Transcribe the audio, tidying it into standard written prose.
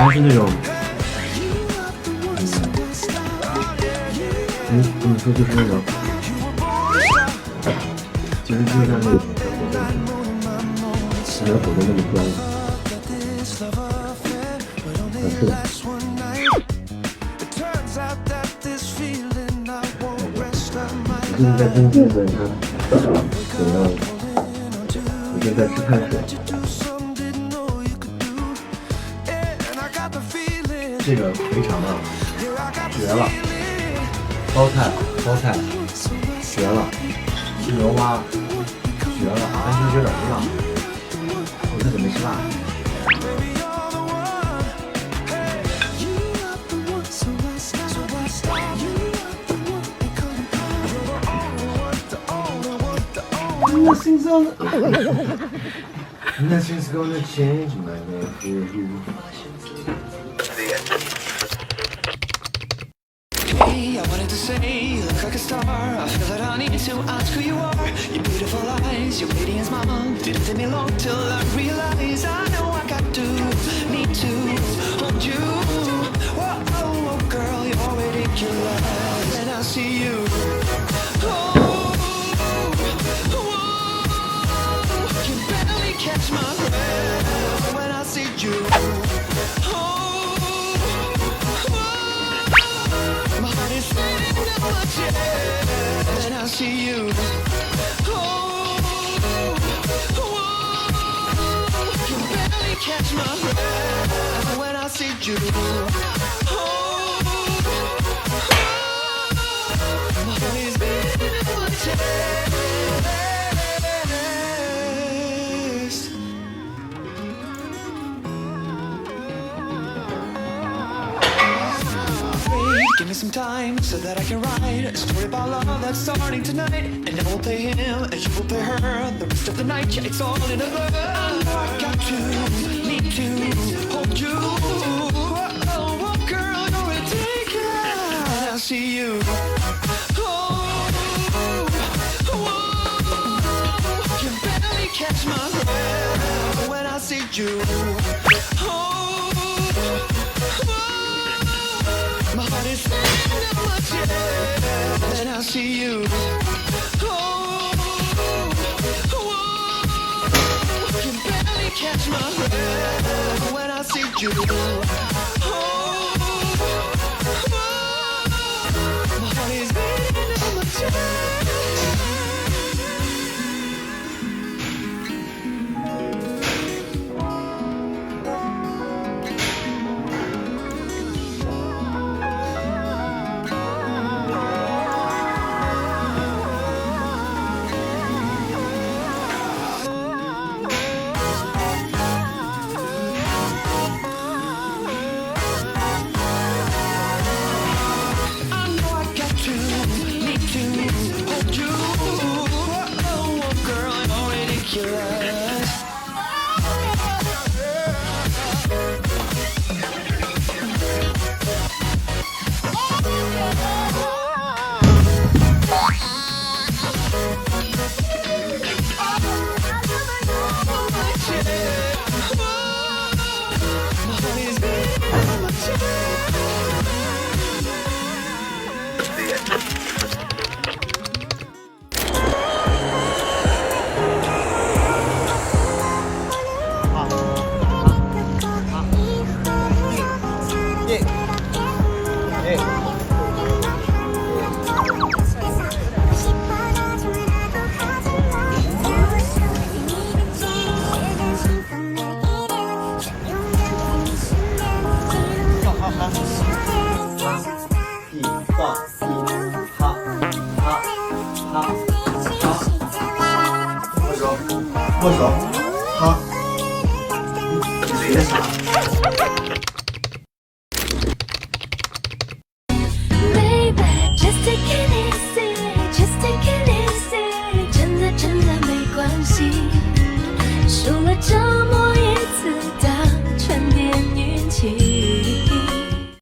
还是那种，怎么说就是那种，其实就像那个没有火的那么专业。是的。我最近在跟这个他怎么样？我现在吃碳水。这个肥肠啊，绝了！包菜绝了！吃牛蛙绝了，但是有点辣，我这怎么没吃辣？Nothing's gonna change my love for you. Hey, I wanted to say you look like a star. I feel that I need to ask who you are. Your beautiful eyes, your radiant smile. Didn't take me long till I realized I know I got to, need to hold you. Whoa, oh, girl, you're ridiculous. And I see you. Catch my breath when I see you. My heart is beating in my chest when I see you. You barely catch my breath when I see you. My heart is beating in my chest. Give me some time so that I can write a story about love that's starting tonight. And I will play him and you will play her the rest of the night. Yeah, it's all in a blur. I know I got to, need to hold you. Oh, girl, you're ridiculous. I see you. You barely catch my breath when I see you. My heart is beating in my chest, and I see you. You barely catch my breath when I see you. My heart is beating in my chest.握手，好，别傻。输了就